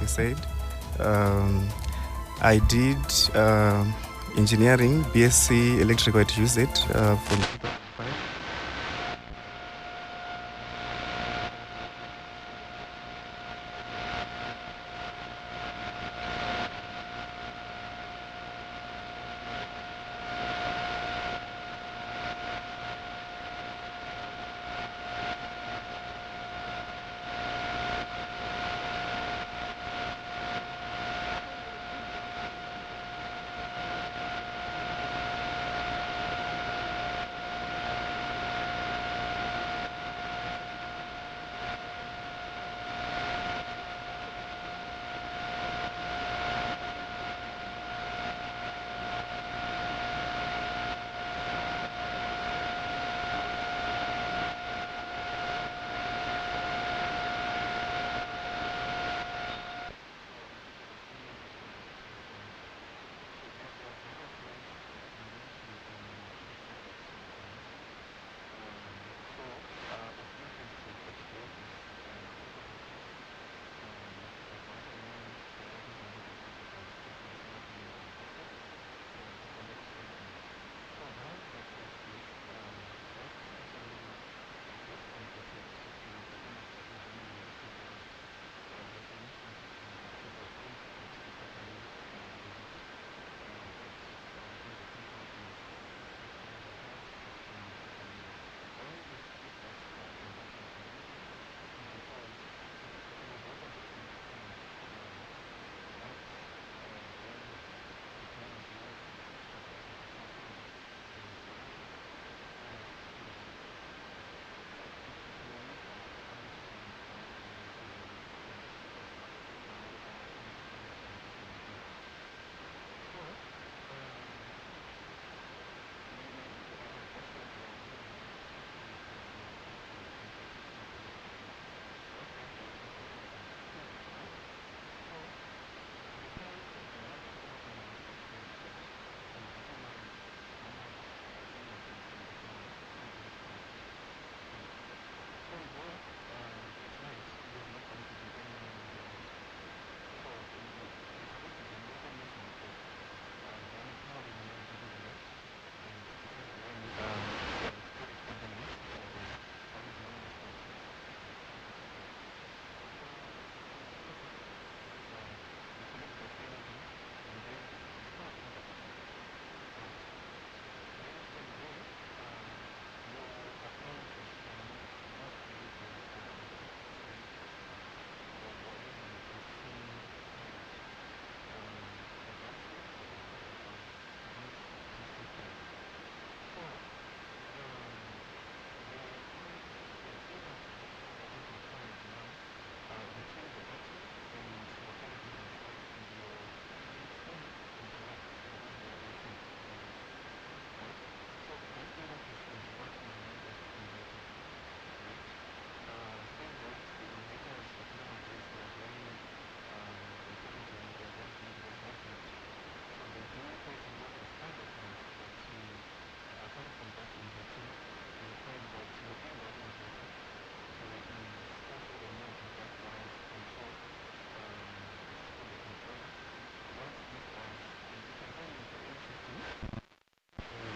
you said. I did engineering, BSc electrical at UZ from 2005.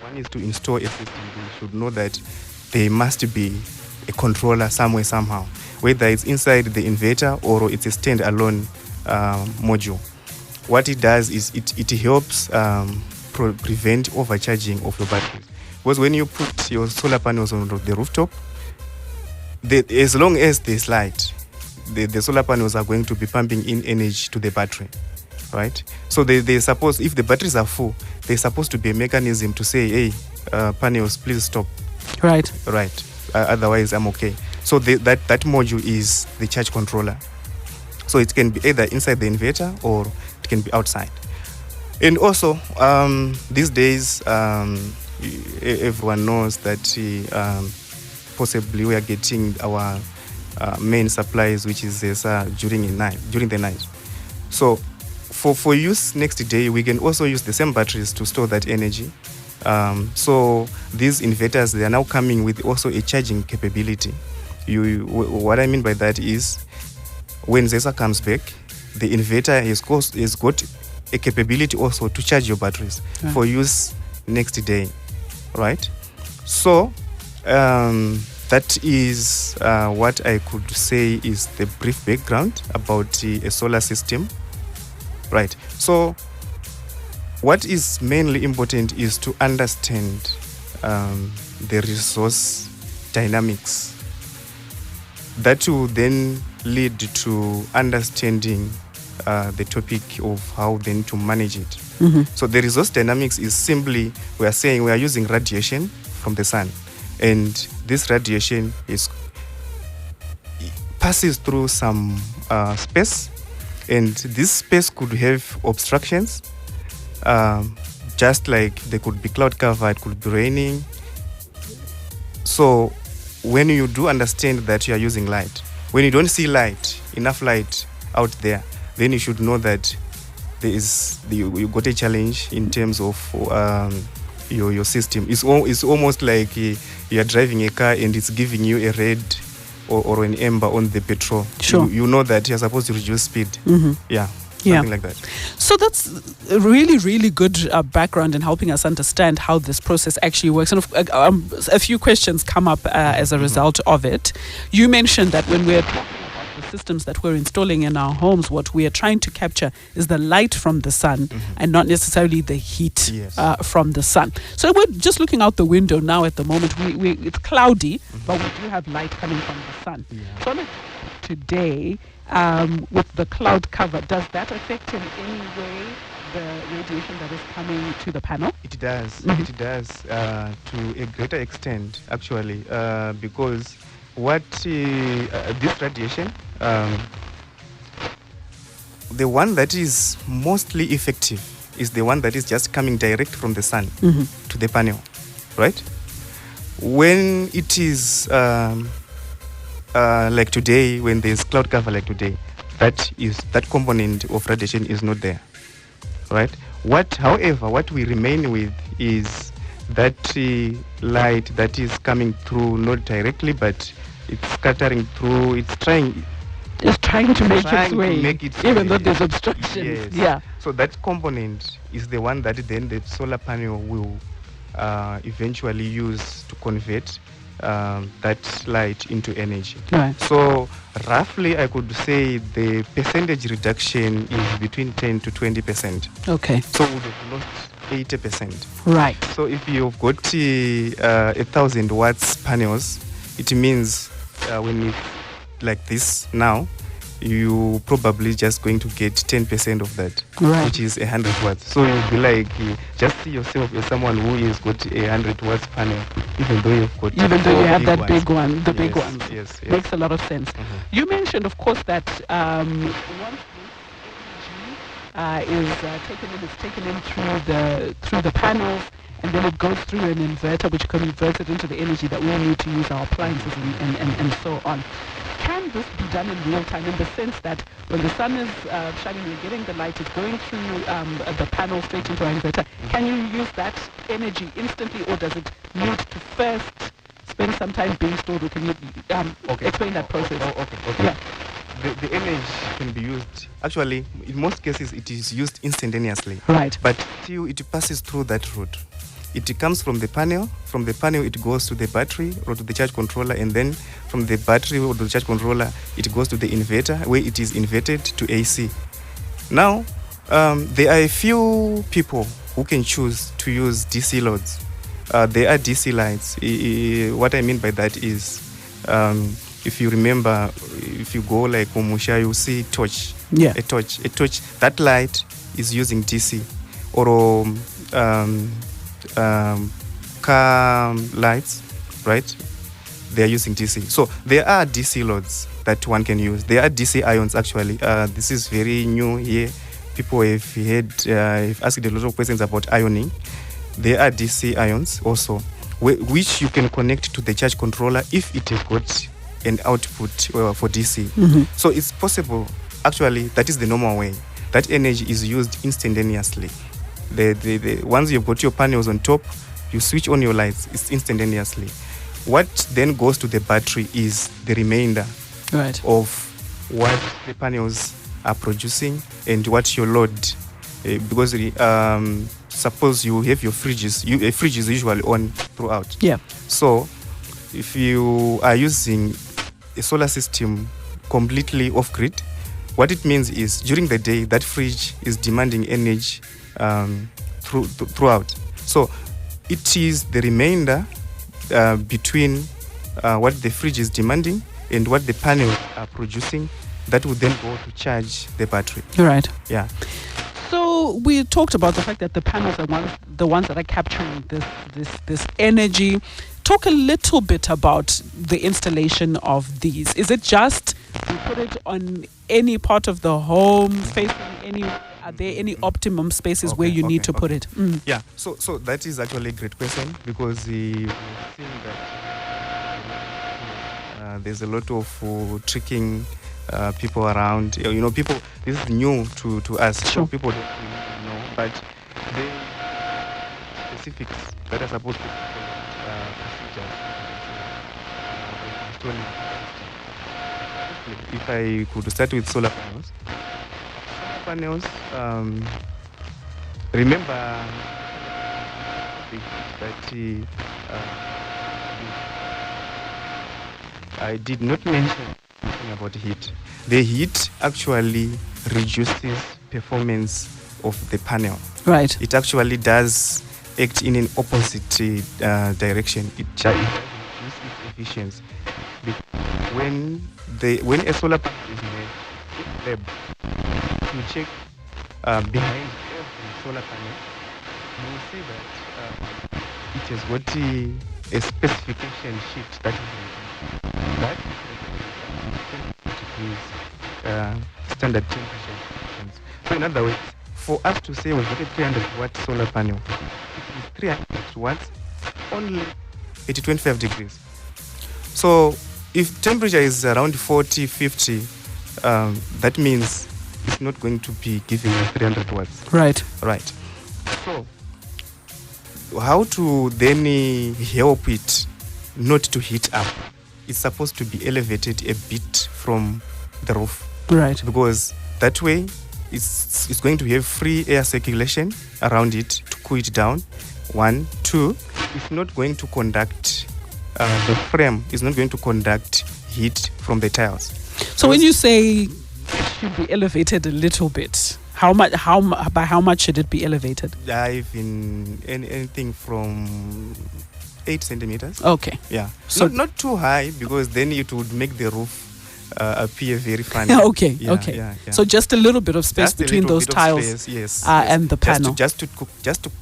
One is to install a system. You should know that there must be a controller somewhere, somehow, whether it's inside the inverter or it's a standalone module. What it does is it helps prevent overcharging of your batteries. Because when you put your solar panels on the rooftop, as long as there's light, the solar panels are going to be pumping in energy to the battery, right? So they suppose, if the batteries are full, there's supposed to be a mechanism to say, hey, panels, please stop. Right. Otherwise, I'm okay. So that module is the charge controller. So it can be either inside the inverter or it can be outside. And also, these days, everyone knows that possibly we are getting our main supplies, which is during the night. So for use next day, we can also use the same batteries to store that energy. So these inverters, they are now coming with also a charging capability. What I mean by that is, when ZESA comes back, the inverter has got a capability also to charge your batteries for use next day, right? So that is what I could say is the brief background about a solar system, right? So what is mainly important is to understand the resource dynamics. That will then lead to understanding the topic of how then to manage it. So the resource dynamics is simply, we are saying we are using radiation from the sun, and this radiation passes through some space, and this space could have obstructions, just like there could be cloud cover, it could be raining. So when you do understand that you are using light, when you don't see enough light out there, then you should know that you got a challenge in terms of your system. It's almost like you are driving a car and it's giving you a red or an amber on the petrol. Sure. You know that you're supposed to reduce speed. Something like that. So that's a really, really good background in helping us understand how this process actually works. And a few questions come up as a result of it. You mentioned that when we're talking about the systems that we're installing in our homes, what we are trying to capture is the light from the sun and not necessarily the heat from the sun. So we're just looking out the window now at the moment. It's cloudy, but we do have light coming from the sun. So today, with the cloud cover, does that affect in any way the radiation that is coming to the panel? It does. It does to a greater extent, actually, because what this radiation, the one that is mostly effective is the one that is just coming direct from the sun to the panel, right? When it is like today, when there's cloud cover like today, that component of radiation is not there, right? However, what we remain with is that light that is coming through, not directly, but it's scattering through. It's trying to make its way, even though there's obstructions. Yes. So that component is the one that then the solar panel will eventually use to convert that light into energy. Right. So roughly I could say the percentage reduction is between 10 to 20%. Okay. So we would have lost 80%. Right. So if you've got 1,000 watts panels, it means when it's like this now, you probably just going to get 10% of that, which is 100 watts. So you'll be like, just see yourself as someone who has got 100 watts panel, even though you have that big one, big one. Yes. Makes a lot of sense. You mentioned, of course, that once energy is taken in through the panels, and then it goes through an inverter, which converts it into the energy that we need to use our appliances and so on. Can this be done in real time, in the sense that when the sun is shining, you're getting the light, it's going through the panel straight into our inverter? Can you use that energy instantly, or does it need to first spend some time being stored? Or can you explain that process? Okay. Yeah. The energy can be used, actually, in most cases, it is used instantaneously. Right. But still, it passes through that route. It comes from the panel. From the panel, it goes to the battery or to the charge controller, and then from the battery or to the charge controller, it goes to the inverter, where it is inverted to AC. Now, there are a few people who can choose to use DC loads. There are DC lights. What I mean by that is, if you remember, if you go like Umusha, you see a torch. A torch. That light is using DC. Or car lights, right? They are using DC. So there are DC loads that one can use. There are DC ions, actually. This is very new here. People have asked a lot of questions about ironing. There are DC ions also, which you can connect to the charge controller if it has got an output for DC. So it's possible. Actually, that is the normal way. That energy is used instantaneously. Once you've got your panels on top, you switch on your lights, it's instantaneously. What then goes to the battery is the remainder of what the panels are producing and what your load. Because suppose you have your fridges, a fridge is usually on throughout. Yeah. So if you are using a solar system completely off grid, what it means is during the day that fridge is demanding energy throughout. So it is the remainder between what the fridge is demanding and what the panels are producing that would then go to charge the battery. Right. Yeah. So we talked about the fact that the panels are the ones that are capturing this energy. Talk a little bit about the installation of these. Is it just you put it on any part of the home, facing any? Are there any optimum spaces where you need to put it? Mm. Yeah. So that is actually a great question, because we're seeing that there's a lot of tricking people around. People. This is new to us. Sure. So people don't really know, but the specifics that are supposed to procedures. If I could start with solar panels. Remember that I did not mention anything about heat. The heat actually reduces performance of the panel. Right. It actually does act in an opposite direction. It reduces its efficiency. When a solar panel is made, if you check behind every solar panel, you will see that it has got a specification sheet that is written. That is standard temperature conditions. So in other words, for us to say we've got a 300 watt solar panel, it is 300 watts only at 25 degrees. So if temperature is around 40, 50, that means it's not going to be giving us 300 watts. Right. Right. So how to then help it not to heat up? It's supposed to be elevated a bit from the roof. Right. Because that way it's going to have free air circulation around it to cool it down. 1, 2, it's not going to conduct the frame is not going to conduct heat from the tiles. So when you say it should be elevated a little bit, by how much should it be elevated? Dive in anything from 8 centimeters. Okay. Yeah. So not too high, because then it would make the roof appear very funny. Okay. Yeah, okay. Yeah. So just a little bit of space Just a between little those bit of tiles space, yes, and the panel. Just to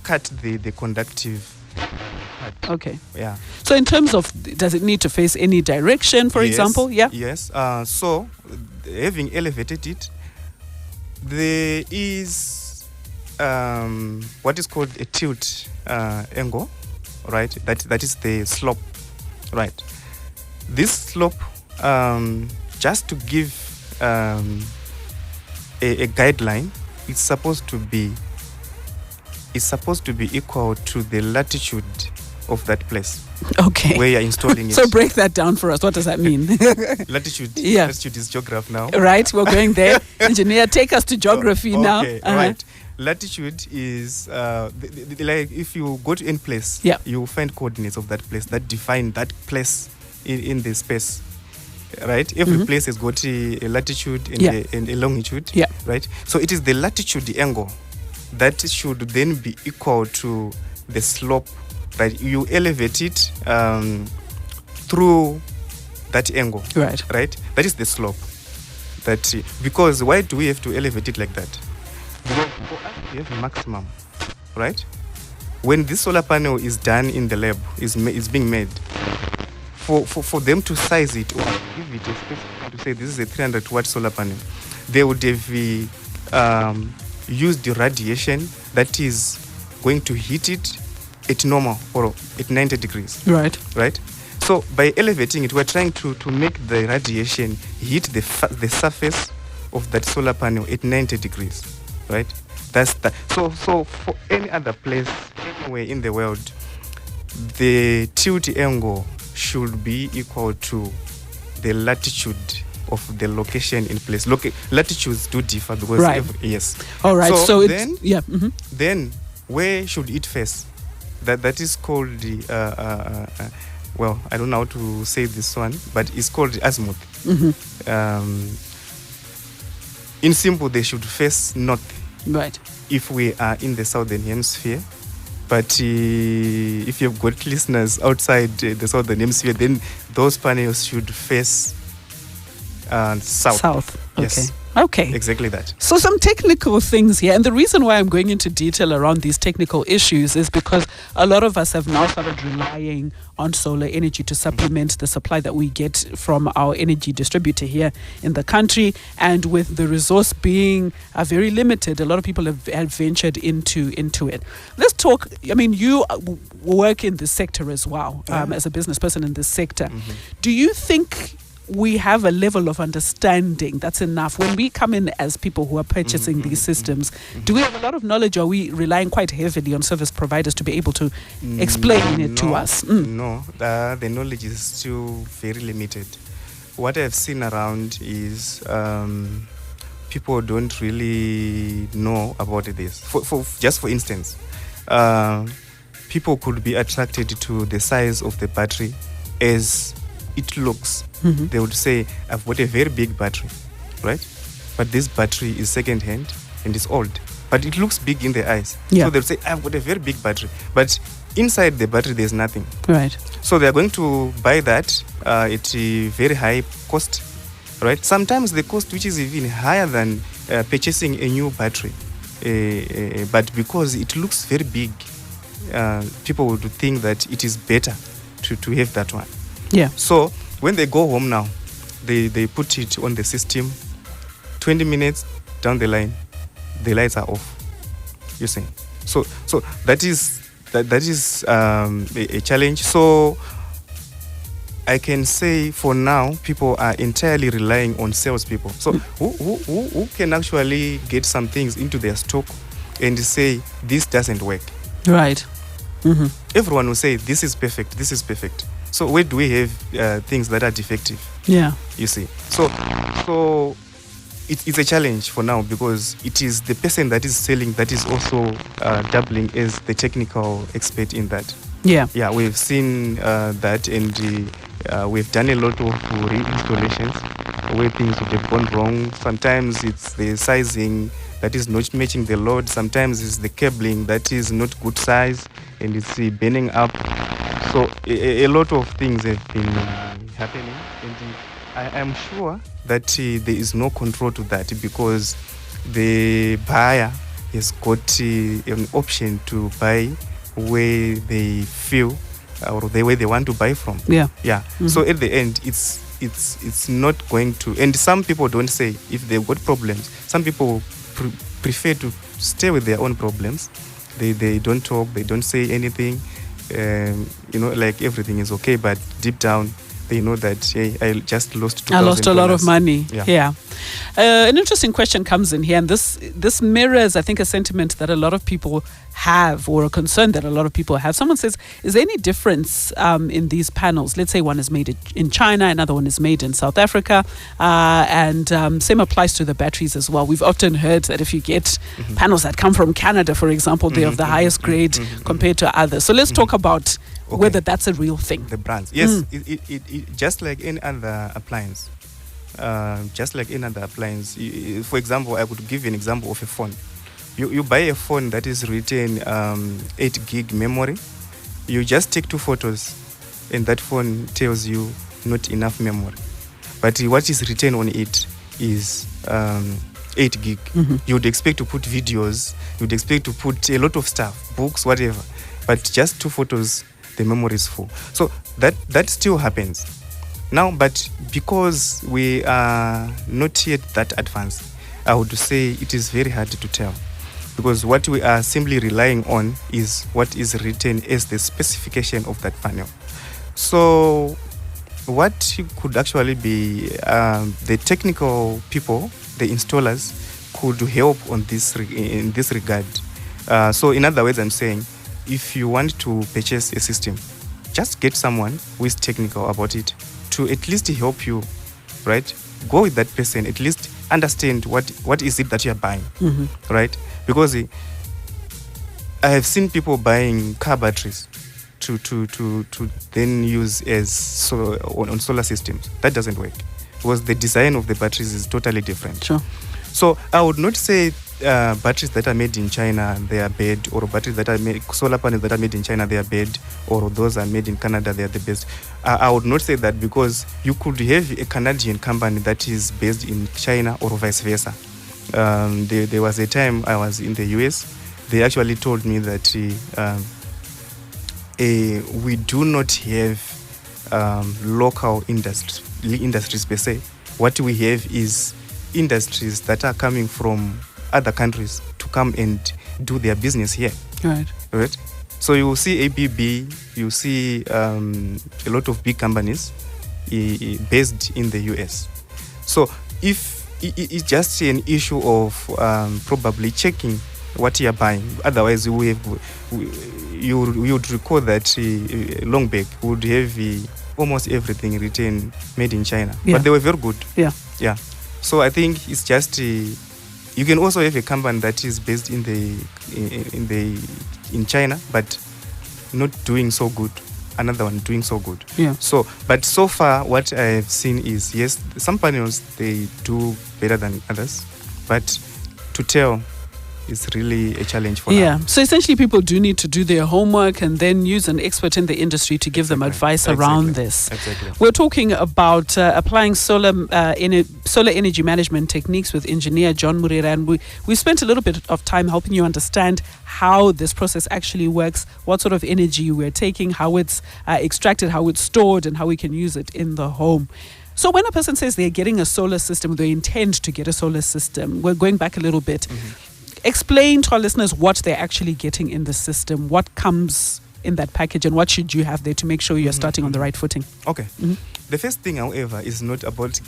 cut the conductive part. Okay. Yeah. So in terms of, does it need to face any direction, for Yes, example? Yeah. Yes. So having elevated it, there is what is called a tilt angle, right? That is the slope, right? This slope, just to give a guideline, it's supposed to be equal to the latitude of that place Okay. where you're installing it. So break that down for us. What does that mean? Latitude. Yeah. Latitude is geography now. Right, we're going there. Engineer, take us to geography now. Okay, right. Latitude is like if you go to any place, Yeah. you find coordinates of that place that define that place in the space. Right? Every place has got a latitude and, Yeah. and a longitude. Yeah. Right? So it is the latitude angle that should then be equal to the slope. Right? You elevate it through that angle. Right. Right? That is the slope. Because why do we have to elevate it like that? Because for us to have a maximum, right? When this solar panel is done in the lab, is being made, for them to size it or give it a specification to say this is a 300 watt solar panel, they would have used the radiation that is going to heat it at normal or at 90 degrees. Right. Right? So by elevating it, we're trying to make the radiation hit the surface of that solar panel at 90 degrees. Right? That's that. So for any other place, anywhere in the world, the tilt angle should be equal to the latitude of the location in place. Latitudes do differ because Right. yes. All right. So, then, it's, yeah. mhm. then where should it face? That is called the well, I don't know how to say this one, but it's called the azimuth. In simple, they should face north Right. if we are in the southern hemisphere. But if you've got listeners outside the southern hemisphere, then those panels should face south. South. Okay. Yes. Okay. Exactly that. So some technical things here, and the reason why I'm going into detail around these technical issues is because a lot of us have now started relying on solar energy to supplement the supply that we get from our energy distributor here in the country. And with the resource being very limited, a lot of people have ventured into it. Let's talk. I mean, you work in this sector as well, as a business person in this sector. Do you think we have a level of understanding that's enough when we come in as people who are purchasing these systems? Do we have a lot of knowledge, or are we relying quite heavily on service providers to be able to explain it to us? No, the knowledge is still very limited. What I've seen around is people don't really know about this. For instance, people could be attracted to the size of the battery as it looks. They would say, I've got a very big battery, right? But this battery is second hand and it's old, but it looks big in the eyes. Yeah. So they'll say, I've got a very big battery, but inside the battery there's nothing. Right. So they're going to buy that at a very high cost, right? Sometimes the cost which is even higher than purchasing a new battery. But because it looks very big, people would think that it is better to have that one. Yeah. So when they go home now, they put it on the system. 20 minutes down the line, the lights are off. You see. So that is a challenge. So I can say for now, people are entirely relying on salespeople. So who can actually get some things into their stock and say this doesn't work? Right. Everyone will say this is perfect. This is perfect. So where do we have things that are defective? Yeah. You see. So it's a challenge for now because it is the person that is selling that is also doubling as the technical expert in that. Yeah. Yeah, we've seen that, and we've done a lot of reinstallations where things would have gone wrong. Sometimes it's the sizing that is not matching the load. Sometimes it's the cabling that is not good size and it's burning up. So a lot of things have been happening, and I am sure that there is no control to that because the buyer has got an option to buy where they feel or the way they want to buy from. Yeah. Yeah. So at the end, it's not going to. And some people don't say if they've got problems. Some people prefer to stay with their own problems. They don't talk. They don't say anything. Like everything is okay, but deep down they know that, hey, I just lost $2,000. I lost a lot of money. Yeah. An interesting question comes in here, and this mirrors, I think, a sentiment that a lot of people have, or a concern that a lot of people have. Someone says, is there any difference in these panels? Let's say one is made in China, another one is made in South Africa, and same applies to the batteries as well. We've often heard that if you get panels that come from Canada, for example, they're of the highest grade compared to others. So let's talk about whether that's a real thing. The brands. Yes, it just like any other appliance. For example, I could give you an example of a phone. You buy a phone that is written 8 gig memory. You just take 2 photos and that phone tells you not enough memory. But what is written on it is 8 gig. You would expect to put videos, you would expect to put a lot of stuff, books, whatever. But just 2 photos, the memory is full. So that still happens. Now, but because we are not yet that advanced, I would say it is very hard to tell. Because what we are simply relying on is what is written as the specification of that panel. So what could actually be the technical people, the installers, could help on in this regard. So in other words, I'm saying, if you want to purchase a system, just get someone who is technical about it to at least help you, right, go with that person, at least understand what is it that you're buying, right? Because I have seen people buying car batteries to then use as on solar systems. That doesn't work because the design of the batteries is totally different. Sure. So I would not say batteries that are made in China, they are bad, or batteries that are made, solar panels that are made in China, they are bad, or those are made in Canada, they are the best. I would not say that, because you could have a Canadian company that is based in China or vice versa. There was a time I was in the US. They actually told me that we do not have local industries per se. What we have is industries that are coming from other countries to come and do their business here. Right. So you will see ABB, you see a lot of big companies based in the US. So if it's just an issue of probably checking what you're buying. Otherwise, you would recall that Longback would have almost everything written made in China, but they were very good. Yeah. So I think it's just you can also have a company that is based in China, but not doing so good. Another one doing so good. Yeah. So, but so far, what I have seen is, yes, some panels they do better than others, but to tell is really a challenge for now. Now. So essentially, people do need to do their homework and then use an expert in the industry to give them advice around this. Exactly. We're talking about applying solar energy management techniques with engineer John Murera, and we spent a little bit of time helping you understand how this process actually works, what sort of energy we're taking, how it's extracted, how it's stored, and how we can use it in the home. So when a person says they're getting a solar system, they intend to get a solar system, we're going back a little bit. Explain to our listeners what they're actually getting in the system, what comes in that package, and what should you have there to make sure you're starting on the right footing. Okay. The first thing, however, is not about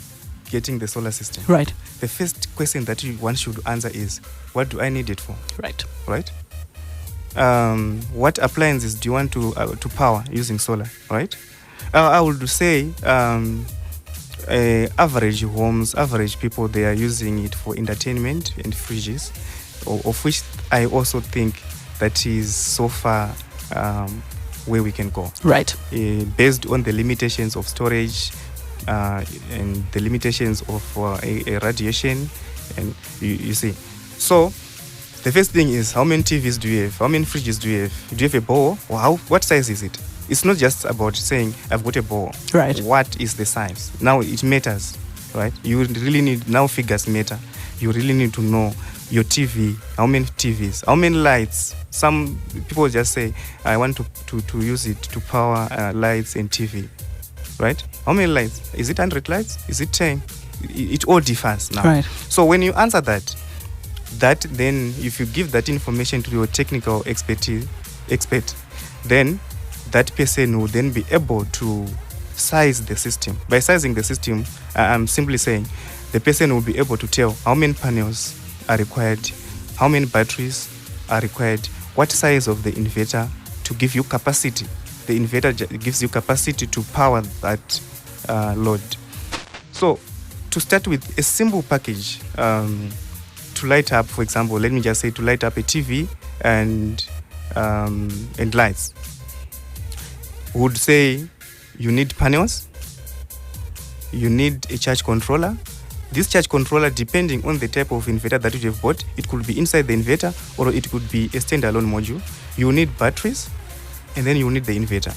getting the solar system. Right. The first question that one should answer is, what do I need it for? Right. What appliances do you want to power using solar? Right. I would say average homes, average people, they are using it for entertainment and fridges, of which I also think that is so far where we can go. Right. Based on the limitations of storage and the limitations of a radiation, and you see. So the first thing is, how many TVs do you have? How many fridges do you have? Do you have a bowl? Or what size is it? It's not just about saying, I've got a bowl. Right. What is the size? Now it matters, right? You really need, now figures matter. You really need to know your TV, how many TVs, how many lights. Some people just say, I want to use it to power lights and TV, right? How many lights? Is it 100 lights? Is it 10? It all differs now. Right. So when you answer that then if you give that information to your technical expert, then that person will then be able to size the system. By sizing the system, I'm simply saying the person will be able to tell how many panels are required, how many batteries are required, what size of the inverter to give you capacity. The inverter gives you capacity to power that load. So to start with a simple package, to light up, for example, let me just say to light up a TV and lights, would say you need panels, you need a charge controller. This charge controller, depending on the type of inverter that you have bought, it could be inside the inverter or it could be a standalone module. You need batteries, and then you need the inverter.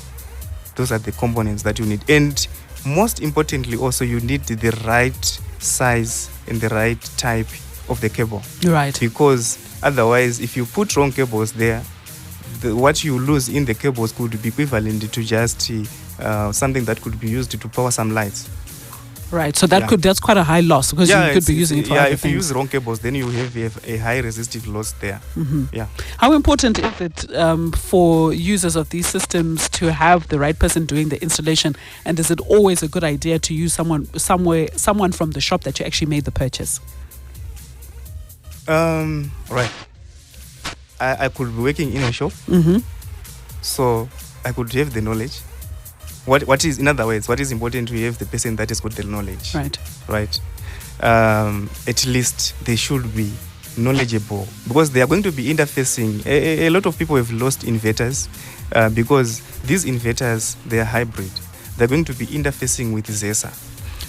Those are the components that you need. And most importantly, also, you need the right size and the right type of the cable. Right. Because otherwise, if you put wrong cables there, what you lose in the cables could be equivalent to just something that could be used to power some lights. Right. So that's quite a high loss, because you could be using it for other if things. you use wrong cables, then you have a high resistive loss there. Yeah. How important is it for users of these systems to have the right person doing the installation? And is it always a good idea to use someone from the shop that you actually made the purchase? Right. I could be working in a shop, so I could have the knowledge. What is, in other words, what is important to have the person that has got the knowledge. Right. at least they should be knowledgeable, because they are going to be interfacing. A lot of people have lost inverters because these inverters, they are hybrid. They're going to be interfacing with ZESA.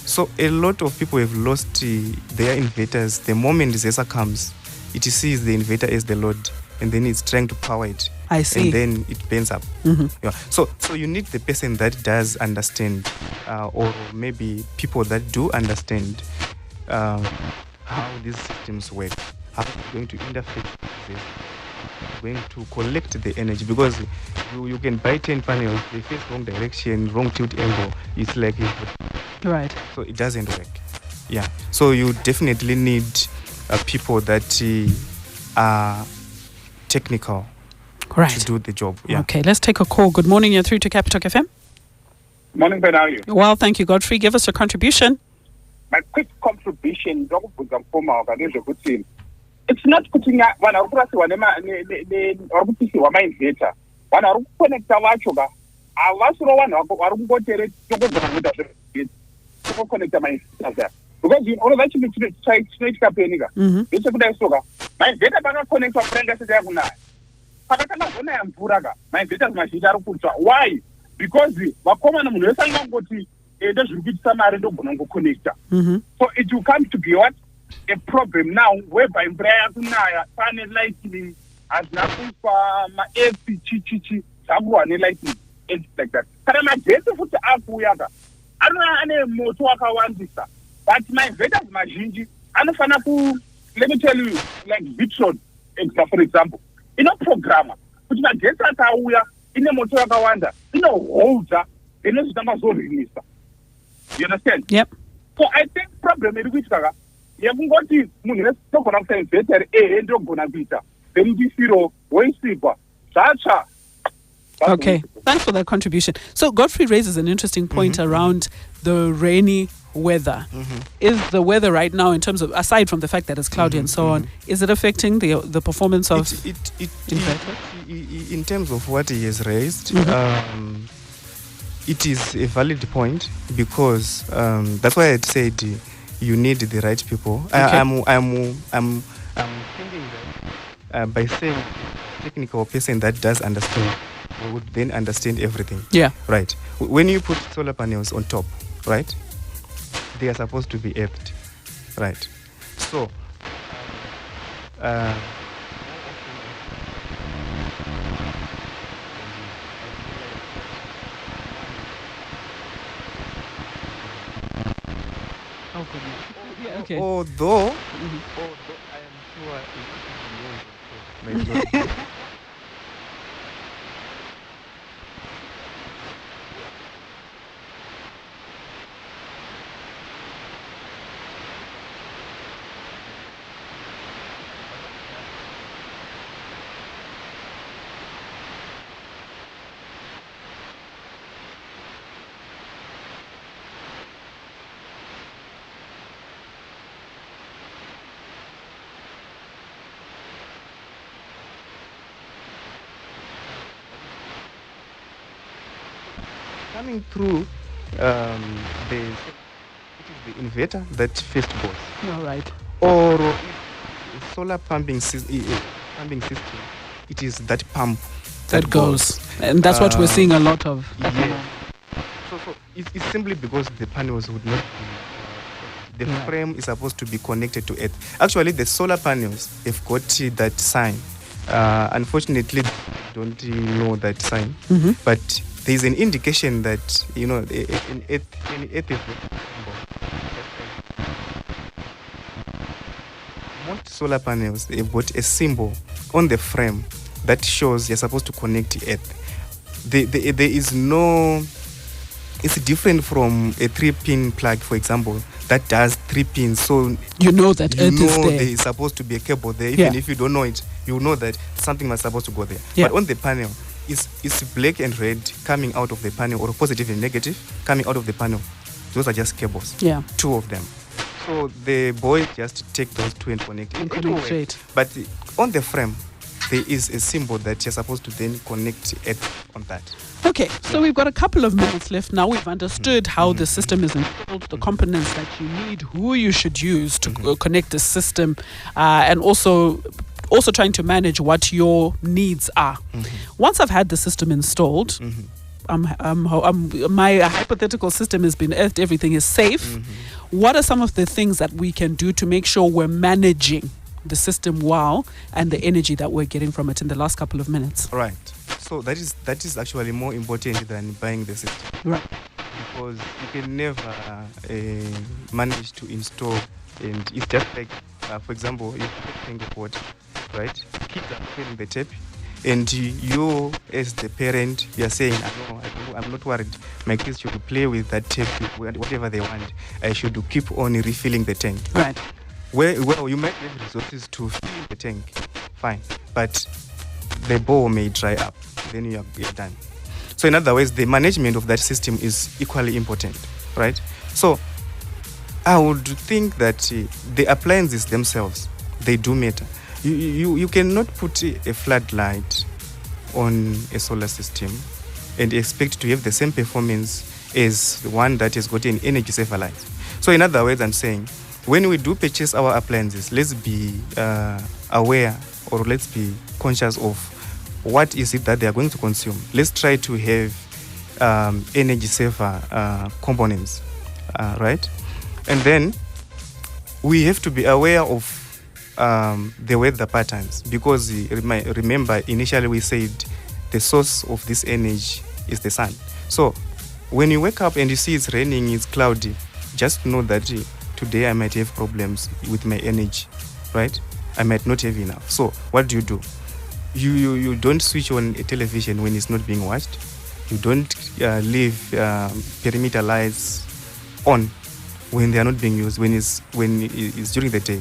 So a lot of people have lost their inverters. The moment ZESA comes, it sees the inverter as the load, and then it's trying to power it. I see. And then it burns up. Yeah. So you need the person that does understand, or maybe people that do understand how these systems work, how it's going to interface with this, going to collect the energy, because you can buy 10 panels, they face wrong direction, wrong tilt angle. It's like Right. so it doesn't work. Yeah. So you definitely need people that are technical Right. to do the job. Yeah. Okay, let's take a call. Good morning, you're through to Capital FM. Morning, Ben, how are you? Well, thank you, Godfrey. Give us a contribution. My quick contribution, it's not putting up one of us one inverter. One of connect a wachoga. I was one of our to connect my inverter. Because you know that you need to try straight capeniga. It's a good soga. My data baga connect to friend as a diagonal. My data machine are put. Why? Because the Wakoma Munesa it does repeat some connector. So it will come to be what? A problem now whereby Brian panel lightning as nothing for my FP someone lightning it's like that. Karama get to put up weaga. I don't know any motor one this, but my vetas machine I don't know let me tell you like Bitron for example. In a programmer, which my get at we are in a motor wonder, in a holder, in a number so release. You understand? Yep. So I think problem is which you haven't got this money, so for saying better a and gonna beat her. Then this zero, way sleeper. Sacha. Okay. Thanks for that contribution. So Godfrey raises an interesting point around the rainy weather. Is the weather right now, in terms of, aside from the fact that it's cloudy and so on, is it affecting the performance of inverter? In terms of what he has raised, it is a valid point, because that's why I said you need the right people. Okay. I'm thinking that by saying technical person that does understand, we would then understand everything. Yeah. Right. When you put solar panels on top, right, they are supposed to be earthed. Right. So Okay. although I am sure it is beyond the coming through the inverter that first goes, All right. or solar pumping system, it is that pump That goes. And that's what we're seeing a lot of. Yeah. So it's simply because the panels would not be, the frame is supposed to be connected to earth. Actually, the solar panels have got that sign. Unfortunately, don't know that sign, but there's an indication that, you know, in earth is most solar panels, they've got a symbol on the frame that shows you're supposed to connect to earth. There is no, it's different from a 3-pin plug, for example, that does 3 pins. So you know that you earth know is there. there is supposed to be a cable there. Even if you don't know it, you know that something was supposed to go there. But on the panel, it's black and red coming out of the panel, or positive and negative coming out of the panel. Those are just cables. Yeah. 2 of them. So the boy just take those 2 and connect it. Connect straight. But on the frame, there is a symbol that you're supposed to then connect it on that. Okay, so we've got a couple of minutes left now. We've understood how the system is installed, the components that you need, who you should use to connect the system, and also trying to manage what your needs are. Once I've had the system installed, my hypothetical system has been earthed, everything is safe. What are some of the things that we can do to make sure we're managing the system well and the energy that we're getting from it in the last couple of minutes? Right. So that is actually more important than buying the system. Right. Because you can never manage to install, and it's just like, for example, if you think of water, right? Kids are filling the tap, and you, as the parent, you are saying, I'm not worried. My kids should play with that tap, whatever they want. I should keep on refilling the tank. Right. Well, you might have resources to fill the tank, fine, but the bowl may dry up. Then you're done. So in other words, the management of that system is equally important, right? So I would think that the appliances themselves, they do matter. You cannot put a floodlight on a solar system and expect to have the same performance as the one that has got an energy saver light. So in other words, I'm saying, when we do purchase our appliances, let's be aware, or let's be conscious of what is it that they are going to consume. Let's try to have energy saver components, right? And then we have to be aware of the weather patterns, because remember, initially we said the source of this energy is the sun. So when you wake up and you see it's raining, it's cloudy, just know that today I might have problems with my energy, right? I might not have enough. So what do? You don't switch on a television when it's not being watched. You don't leave perimeter lights on when they are not being used, when it's during the day.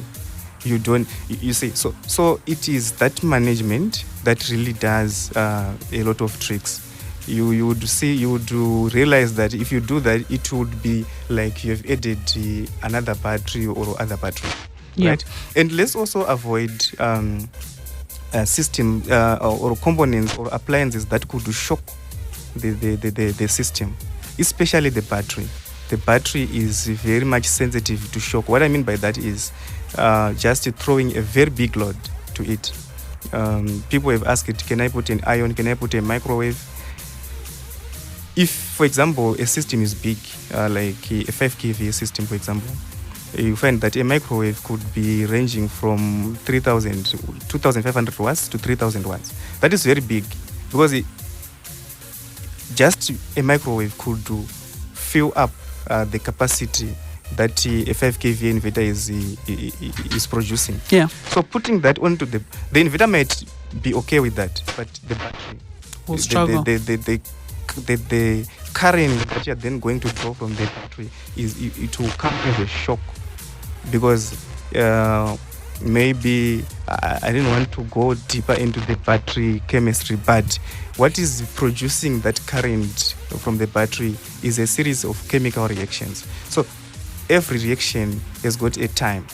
You don't, you see, so it is that management that really does a lot of tricks. You would realize that if you do that, it would be like you have added another battery or other battery, right? And let's also avoid system or components or appliances that could shock the system, especially the battery. The battery is very much sensitive to shock. What I mean by that is just throwing a very big load to it. People have asked, can I put an iron? Can I put a microwave? If, for example, a system is big, like a 5 kVA system, for example, you find that a microwave could be ranging from 2,500 watts to 3,000 watts. That is very big, because just a microwave could fill up the capacity that a 5 kVA inverter is producing. Yeah. So putting that onto the inverter might be okay with that, but the battery will struggle. The current that you are then going to draw from the battery it will come as a shock, because maybe I didn't want to go deeper into the battery chemistry, but what is producing that current from the battery is a series of chemical reactions. So every reaction has got a time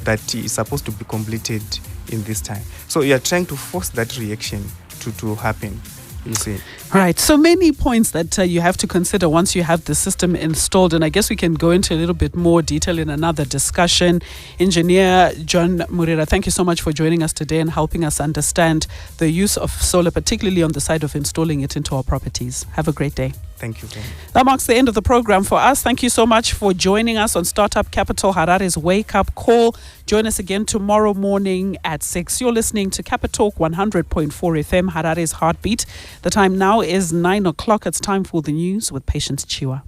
that is supposed to be completed in this time. So you are trying to force that reaction to happen. You see. Right. So many points that you have to consider once you have the system installed. And I guess we can go into a little bit more detail in another discussion. Engineer John Murira, thank you so much for joining us today and helping us understand the use of solar, particularly on the side of installing it into our properties. Have a great day. Thank you. That marks the end of the program for us. Thank you so much for joining us on Startup Capital, Harare's Wake Up Call. Join us again tomorrow morning at 6. You're listening to Capitalk 100.4 FM, Harare's Heartbeat. The time now is 9 o'clock. It's time for the news with Patience Chiwa.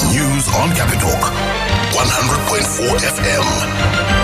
News on Capitalk 100.4 FM.